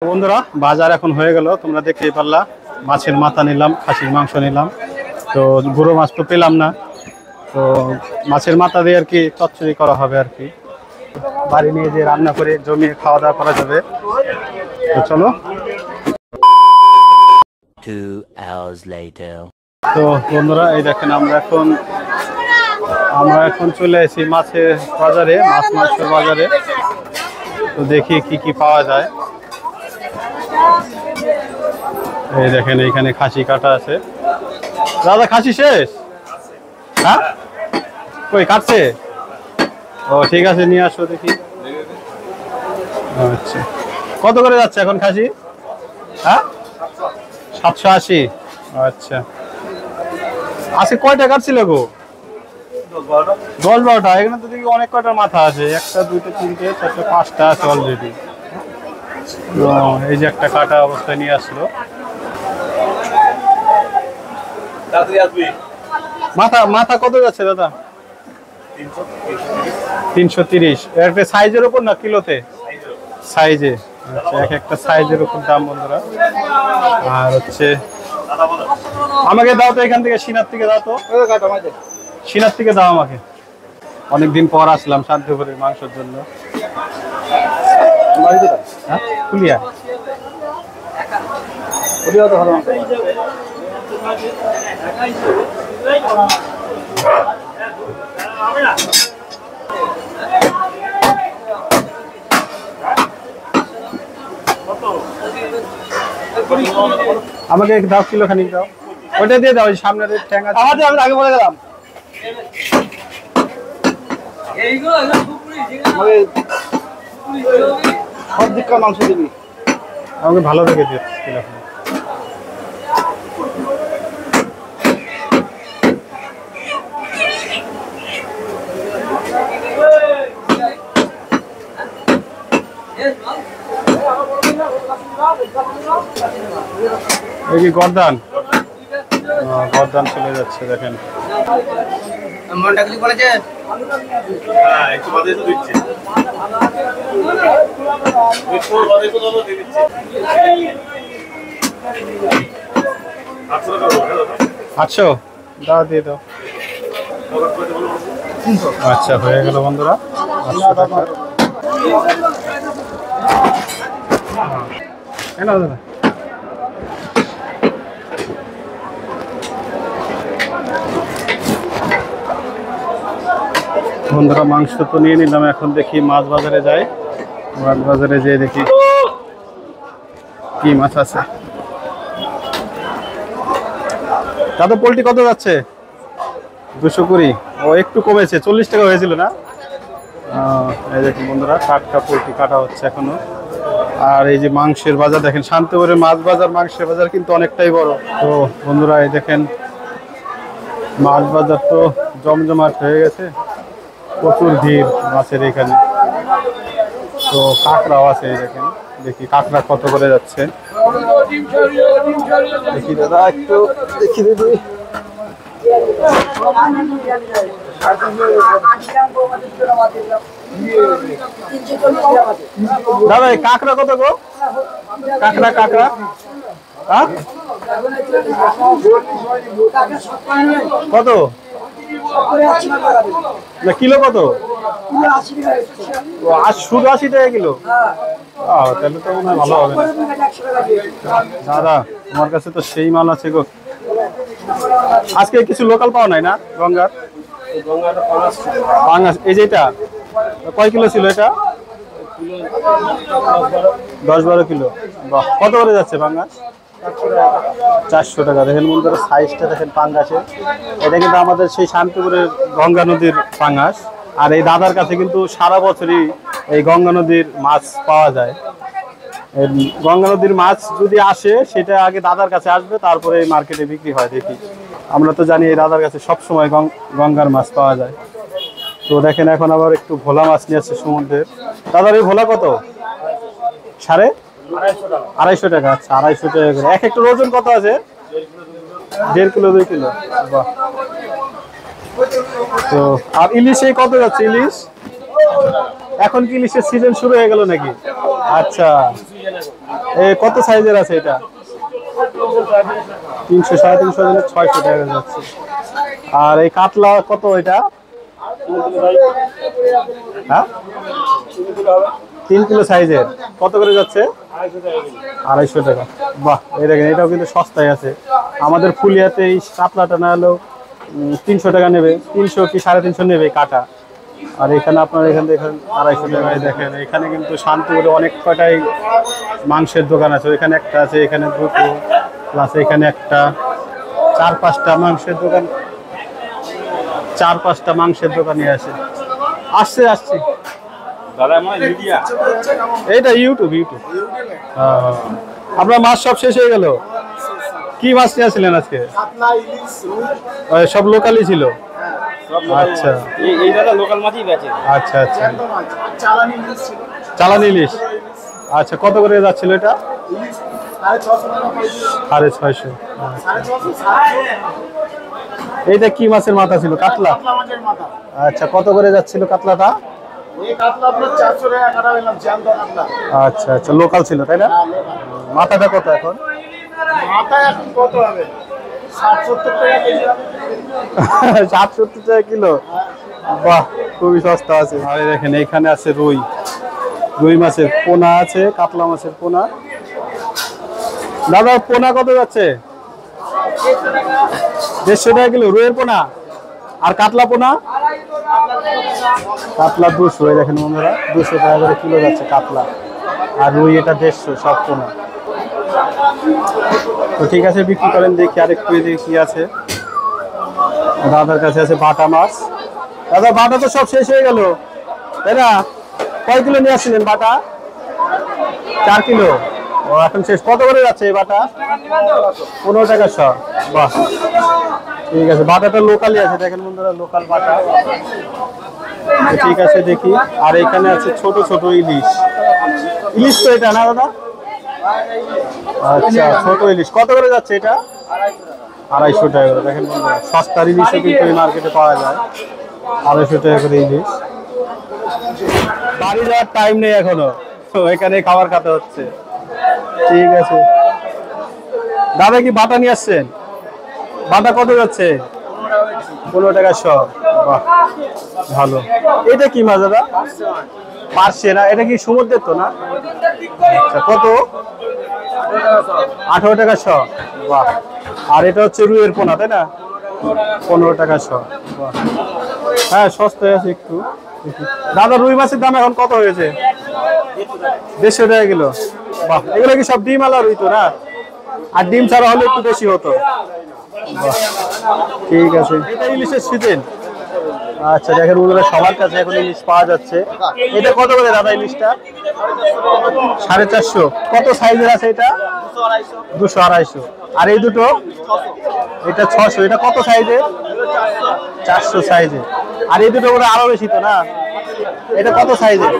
বন্ধুরা বাজার এখন হয়ে গেল, তোমরা দেখতেই পারলা। মাছের মাথা নিলাম, খাসির মাংস নিলাম। তো গুঁড়ো মাছ তো পেলাম না, তো মাছের মাথা দিয়ে আর কি চচ্চড়ি করা হবে আর কি। বাড়ি নিয়ে যে রান্না করে জমিয়ে খাওয়া দাওয়া করা যাবে। তো চলো। 2 hours later. তো বন্ধুরা এই দেখেন আমরা এখন চলে এসেছি মাছের বাজারে, মাংসের বাজারে। তো দেখি কি কি পাওয়া যায়। এই দেখেন এইখানে খাসি কাটা আছে। দাদা খাসি শেষ? হ্যাঁ, কই কাটছে? ও ঠিক আছে, নিয়ে আসো দেখি। আচ্ছা, কত করে যাচ্ছে এখন খাসি? হ্যাঁ, 780। আচ্ছা, আজকে কয়টা কাটছিল গো? 10-12টা। এখানে তো দেখি অনেক কয়টার মাথা আছে, 1টা 2টা 3টে 4টে 5টা আছে অলরেডি। এই যে একটা কাটা অবস্থায় নিয়ে আসলো। মাথা কত যাচ্ছে দাদা? 330। একটা সাইজের উপর না কিলোতে? সাইজে। আচ্ছা, এক একটা সাইজের উপর দাম বন্ধুরা। আর হচ্ছে আমাকে দাও তো এখান থেকে, সিনার থেকে দাও তো, সিনার থেকে দাও আমাকে। অনেকদিন পর আসলাম শান্তিপুরের মাংসের জন্য। হ্যাঁ, ফুলিয়া তো ভালো। আমাকে দাও, কিলো খানিক দাও। ওইটা দিয়ে দাও, সামনের ট্যাং আছে। আমি আগে বলে গেলাম। সব দিককার মাংস দিবি, আমাকে ভালো রেখে দিও কিলো খানিক। এই কি গর্দান? গর্দান চলে যাচ্ছে দেখেন। আচ্ছা, দাও দিয়ে দাও। আচ্ছা, হয়ে গেল বন্ধুরা 800 টাকা। দাদা বন্ধুরা মাংস তো নিয়ে নিলাম, এখন দেখি মাছ বাজারে যাই। মাছ বাজারে যেয়ে দেখি কি মাছ আছে। দাদা পোলট্রি কত যাচ্ছে? 220। ও একটু কমেছে, 40 টাকা হয়েছিল না? এই দেখুন বন্ধুরা, টাটকা পোলট্রি কাটা হচ্ছে এখনো। আর এই যে মাংসের বাজার দেখেন, শান্তিপুরের মাছ বাজার মাংসের বাজার কিন্তু অনেকটাই বড়। তো বন্ধুরা এই দেখেন মাছ বাজার তো জমজমাট হয়ে গেছে, প্রচুর ভিড় মাছের এখানে। তো কাঁকড়াও আছে, এই দেখেন। দেখি কাঁকড়া কত করে যাচ্ছে দেখি দাদা, একটু দেখি দিদি। দাদা এই কাঁকড়া কত গো? কাঁকড়া হ্যাঁ কত না কিলো? কত? শুধু 80 টাকা কিলো? তাহলে তো মনে হয় ভালো হবে। দাদা তোমার কাছে তো সেই মাল আছে গো। আজকে কিছু লোকাল পাওয়া নাই না? গঙ্গার পাঙ্গাস। এই যে এটা কয় কিলো ছিল? এটা 10-12 কিলো। বাহ, কত করে যাচ্ছে পাঙ্গাস? 400 টাকা। দেখেন বন্ধুরা সাইজটা দেখেন পাঙ্গাসের। এটা কিন্তু আমাদের সেই শান্তিপুরের গঙ্গা নদীর পাঙ্গাস। আর এই দাদার কাছে কিন্তু সারা বছরই এই গঙ্গা নদীর মাছ পাওয়া যায়। গঙ্গা নদীর মাছ যদি আসে সেটা আগে দাদার কাছে আসবে, তারপরে এই মার্কেটে বিক্রি হয়। দেখি, আমরা তো জানি এই দাদার কাছে সবসময় গঙ্গার মাছ পাওয়া যায়। তো দেখেন এখন আবার একটু ভোলা মাছ নিয়ে আসছে সমুদ্রের। দাদার এই ভোলা কত? 250 টাকা। আচ্ছা, 250 টাকা করে। এক একটা ওজন কত আছে? 1.5 কিলো 2 কিলো। বাহ। তো আর ইলিশ এই কত যাচ্ছে? ইলিশ এখন কি ইলিশের সিজন শুরু হয়ে গেল নাকি? আচ্ছা, কত সাইজের আছে এটা? 300 350 জনের 600 টাকা যাচ্ছে। আর এই কাতলা কত এটা? হ্যাঁ 3 কিলো সাইজের কত করে যাচ্ছে? 250 টাকা। বাহ, এই দেখেন এটাও কিন্তু সস্তায় আছে। আমাদের ফুলিয়াতে এই কাতলাটা না হলেও 300 টাকা নেবে, 300 কি 350 নেবে কাটা। আর এখানে আপনার এখানে দেখেন 250 টাকায়। দেখেন এখানে কিন্তু শান্তিপুরে অনেক কটাই মাংসের দোকান আছে। এখানে একটা আছে, এখানে দুটো, প্লাস এখানে একটা, 4-5টা মাংসের দোকান, 4-5টা মাংসের দোকানই আছে। আসছে দাদা আমার মিডিয়া এইটা ইউটিউব। আপনার মাছ সব শেষ হয়ে গেল? কি মাছ নিয়ে আসছিলেন আজকে? সব লোকালই ছিল। আচ্ছা এই দাদা লোকাল মাছই বেচে। আচ্ছা, চালানি ইলিশ। আচ্ছা, কত করে যাচ্ছিল এটা? 650। এইটা কি মাছের মাথা ছিল? কাতলা। আচ্ছা, কত করে যাচ্ছিল কাতলাটা? আচ্ছা আচ্ছা, লোকাল ছিল তাই না? মাথাটা কত এখন? 60-70 টাকা কিলো। বাহ, খুবই সস্তা আছে। আর দেখেন এখানে আছে রুই মাছের পোনা আছে, কাতলা মাছের পোনা। দাদা পোনা কত যাচ্ছে? 150 টাকা কিলো রুইয়ের পোনা। আর কাতলা পোনা? কাতলা 200। দেখেন বন্ধুরা 200 টাকা করে কিলো যাচ্ছে কাতলা। আর রুই এটা 150 সব পোনা। তো ঠিক আছে, বিক্রি করেন। দেখি আরেকটু এদিকে কি আছে। দাদার কাছে আছে বাটা মাছ। দাদা বাটা তো সব শেষ হয়ে গেল তাই না? কয় কিলো নিয়ে আসছিলেন বাটা? 4 কিলো। ও এখন শেষ। কত করে যাচ্ছে এই বাটা? 15 টাকা শ। বাহ, ঠিক আছে। বাটাটা লোকালই আছে, দেখেন বন্ধুরা লোকাল বাটা। ঠিক আছে, দেখি। আর এখানে আছে ছোট ছোট ইলিশ তো এটা না দাদা? আচ্ছা, ছোট ইলিশ কত করে যাচ্ছে এটা? 250 টাকা করে। দেখেন বন্ধুরা সস্তার ইলিশও কিন্তু এই মার্কেটে পাওয়া যায়। 250 টাকা করে ইলিশ। বাড়ি যাওয়ার টাইম নেই এখনো, তো এখানে খাবার খেতে হচ্ছে। ঠিক আছে দাদা, কি বাটা নিয়ে আসছেন? বাটা কত যাচ্ছে? 15 টাকা শ। বাহ, ভালো। এটা কি মাছ দাদা? পার্শে না? এটা কি সমুদ্রের তো না? আচ্ছা, কত? 18 টাকা শ। বাহ। আর এটা হচ্ছে রুইয়ের পোনা তাই না? 15 টাকা শ। বাহ, হ্যাঁ সস্তায় আছে একটু। দাদা রুই মাছের দাম এখন কত হয়েছে? 150 টাকা কিলো। বাহ, এগুলো কি সব ডিম আলা রুই তো না? আর ডিম ছাড়া হলে একটু বেশি হতো। ঠিক আছে, এটা ইলিশের সিজন। আচ্ছা, দেখেন বন্ধুরা সবার কাছে এখন ইলিশ পাওয়া যাচ্ছে। এটা কত করে দাদা ইলিশটা? 450। কত সাইজের আছে এটা? 200 250। আর এই দুটো? এটা 600। এটা কত সাইজের? 400 সাইজের। আর এই দুটো করে আরো বেশি তো না? এটা কত সাইজের?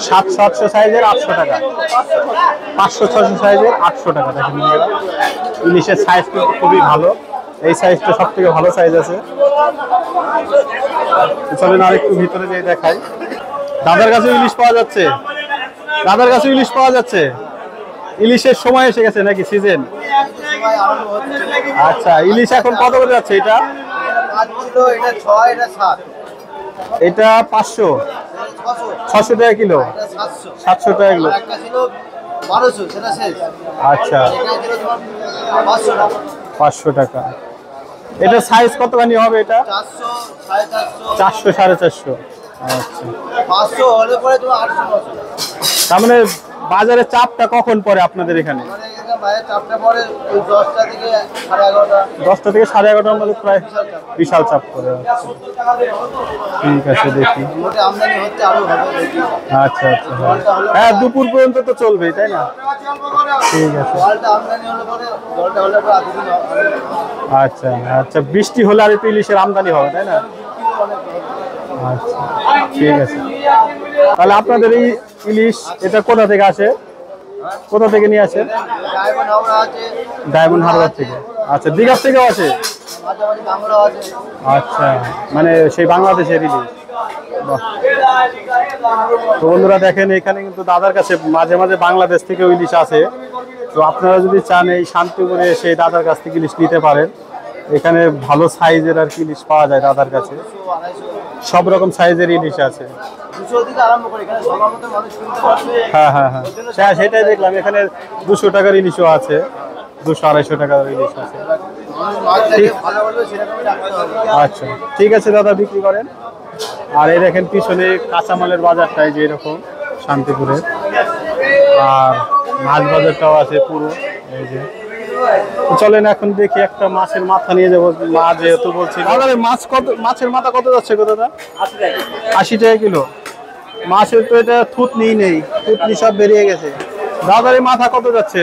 700-800 সাইজের 800 টাকা। 500-600 সাইজের 800 টাকা। দেখেন ইলিশের সাইজ কিন্তু খুবই ভালো। এই সাইজটা সব থেকে ভালো সাইজ আছে। চলেন আরেকটু ভিতরে যেয়ে দেখাই। দাদার কাছে ইলিশ পাওয়া যাচ্ছে? দাদার কাছে ইলিশ পাওয়া যাচ্ছে? ইলিশের সময় এসে গেছে নাকি সিজন? আচ্ছা, ইলিশ এখন কত করে যাচ্ছে এটা? এটা 500 600 টাকা কিলো। 700 টাকা কিলো। আচ্ছা, 500 টাকা। এটা সাইজ কতখানি হবে এটা? 400 450। আচ্ছা, তার মানে বাজারে চাপটা কখন পড়ে আপনাদের এখানে? 10টা থেকে 11:30টার মধ্যে প্রায় বিশাল চাপ পড়ে। ঠিক আছে, দেখি। আচ্ছা আচ্ছা, হ্যাঁ দুপুর পর্যন্ত তো চলবেই তাই না? ঠিক আছে। আচ্ছা আচ্ছা, বৃষ্টি হলে আর একটু ইলিশের আমদানি হবে তাই না? আচ্ছা, ঠিক আছে। তাহলে আপনাদের এই ইলিশ এটা কোথা থেকে আসে? কোথা থেকে নিয়ে আসেন? ডায়মন্ড হারবার থেকে। আচ্ছা, দীঘার থেকেও আসে? আচ্ছা, মানে সেই বাংলাদেশের ইলিশ। বাহ। তো বন্ধুরা দেখেন এখানে কিন্তু দাদার কাছে মাঝে মাঝে বাংলাদেশ থেকে ইলিশ আছে। তো আপনারা যদি চান এই শান্তিপুরে এসে দাদার কাছ থেকে ইলিশ নিতে পারেন। এখানে ভালো সাইজের আর কি ইলিশ পাওয়া যায় দাদার কাছে, সব রকম সাইজের ইলিশ আছে। হ্যাঁ হ্যাঁ হ্যাঁ, সেটাই দেখলাম এখানে 200 টাকার ইলিশও আছে, 200-250 টাকার ইলিশ আছে। আচ্ছা ঠিক আছে দাদা, বিক্রি করেন। আর এই দেখেন পিছনে কাঁচামালের বাজারটাই যে এরকম শান্তিপুরে, আর মাছ বাজারটাও আছে পুরো এই যে। চলেন এখন দেখি একটা মাছের মাথা নিয়ে যাবো, মা যেহেতু বলছি। মাছ কত, মাছের মাথা কত যাচ্ছে গো দাদা? 80 টাকা কিলো। মাছের তো এটা থুতনি নেই, থুতনি সব বেরিয়ে গেছে। দাদার এই মাথা কত যাচ্ছে?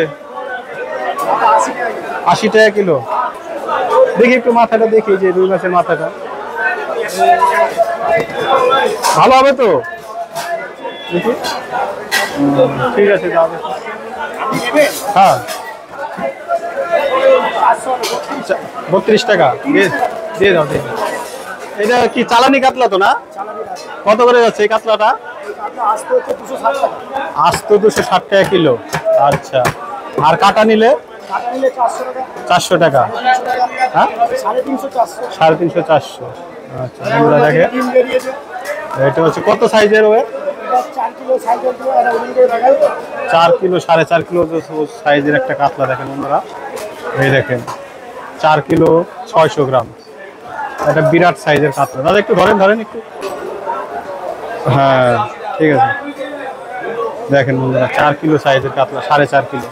80 টাকা কিলো। দেখি একটু মাথাটা দেখি, যে রুই মাছের মাথাটা ভালো হবে তো, দেখি। ঠিক আছে দাদা, হ্যাঁ 32 টাকা দিয়ে দাও। এটা কি চালানি কাতলা তো না? কত করে যাচ্ছে এই কাতলাটা? আস্ত 260 টাকা কিলো। আচ্ছা, আর কাটা নিলে 400 টাকা। হ্যাঁ 350-400। আচ্ছা দেখে, এটা হচ্ছে কত সাইজের? ওয়ে 4 কিলো 4.5 কিলো সাইজের একটা কাতলা দেখেন বন্ধুরা। এই দেখেন 4 কিলো 600 গ্রাম, একটা বিরাট সাইজের কাতলা। দাদা একটু ধরেন একটু। হ্যাঁ ঠিক আছে, দেখেন বন্ধুরা 4 কিলো সাইজের কাতলা, 4.5 কিলো।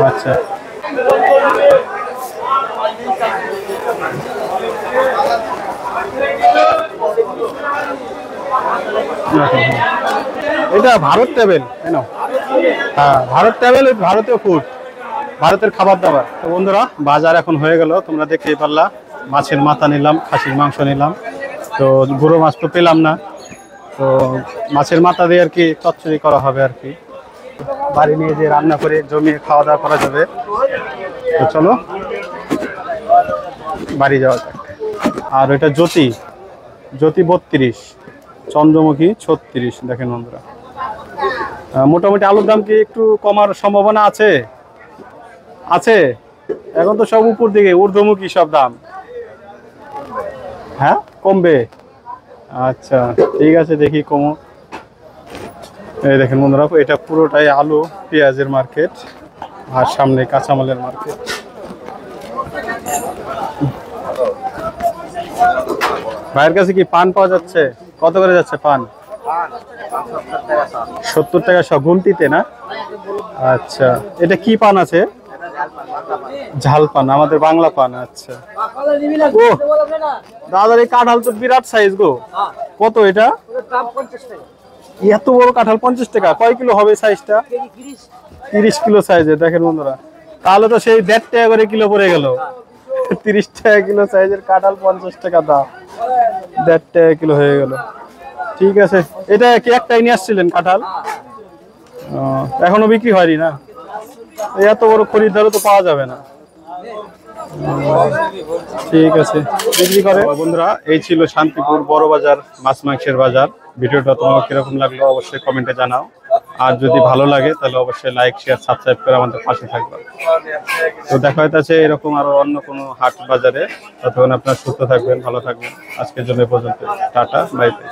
আচ্ছা এটা ভারত টেবিল, হ্যাঁ ভারত টেবিল, ভারতীয় ফুড, ভারতের খাবার দাবার। তো বন্ধুরা বাজার এখন হয়ে গেল, তোমরা দেখতেই পারলা। মাছের মাথা নিলাম, খাসির মাংস নিলাম, তো গুঁড়ো মাছ তো পেলাম না, তো মাছের মাথা দিয়ে আর কি চচ্চড়ি করা হবে আর কি, বাড়ি নিয়ে যে রান্না করে জমিয়ে খাওয়া দাওয়া করা যাবে। তো চলো বাড়ি যাওয়া যাক। আর এটা জ্যোতি 32, চন্দ্রমুখী 36। দেখেন বন্ধুরা, মোটামুটি আলুর দাম কি একটু কমার সম্ভাবনা আছে? আছে, এখন তো সব উপর দিকে ঊর্ধ্বমুখী সব দাম। হ্যাঁ কমবে, আচ্ছা ঠিক আছে, দেখি কমো। এই দেখেন বন্ধুরা, এটা পুরোটাই আলু পেঁয়াজের মার্কেট, আর সামনে কাঁচামালের মার্কেট। ভাইয়ের কাছে কি পান পাওয়া যাচ্ছে? কত করে যাচ্ছে পান? 70 টাকা সব, গুনতিতে না? আচ্ছা, এটা কি পান আছে? ঝাল পান, আমাদের বাংলা পান। আচ্ছা ও দাদার এই কাঁঠাল তো বিরাট সাইজ গো। কত এটা? এত বড় কাঁঠাল 50 টাকা। কয় কিলো হবে সাইজটা? 30 কিলো সাইজের। দেখেন বন্ধুরা, তাহলে তো সেই 1.5 টাকা করে কিলো পড়ে গেল। 30 টাকা কিলো সাইজের কাঁঠাল, 50 টাকা দাম, 1.5 টাকা কিলো হয়ে গেল। ঠিক আছে, এটা কি একটাই নিয়ে আসছিলেন কাঁঠাল? এখনো বিক্রি হয়নি না? এত বড় খরিদ্দারও তো পাওয়া যাবে না। ঠিক আছে, বিক্রি করে। বন্ধুরা এই ছিল শান্তিপুর বড় বাজার, মাছ মাংসের বাজার। ভিডিওটা তোমার কিরকম লাগলো অবশ্যই কমেন্টে জানাও। আর যদি ভালো লাগে তাহলে অবশ্যই লাইক শেয়ার সাবস্ক্রাইব করে আমাদের পাশে থাকবে। তো দেখা হইতেছে এরকম আরো অন্য কোনো হাট বাজারে। ততক্ষণ আপনারা সুস্থ থাকবেন, ভালো থাকবেন। আজকের জন্য পর্যন্ত, টাটা বাই বাই।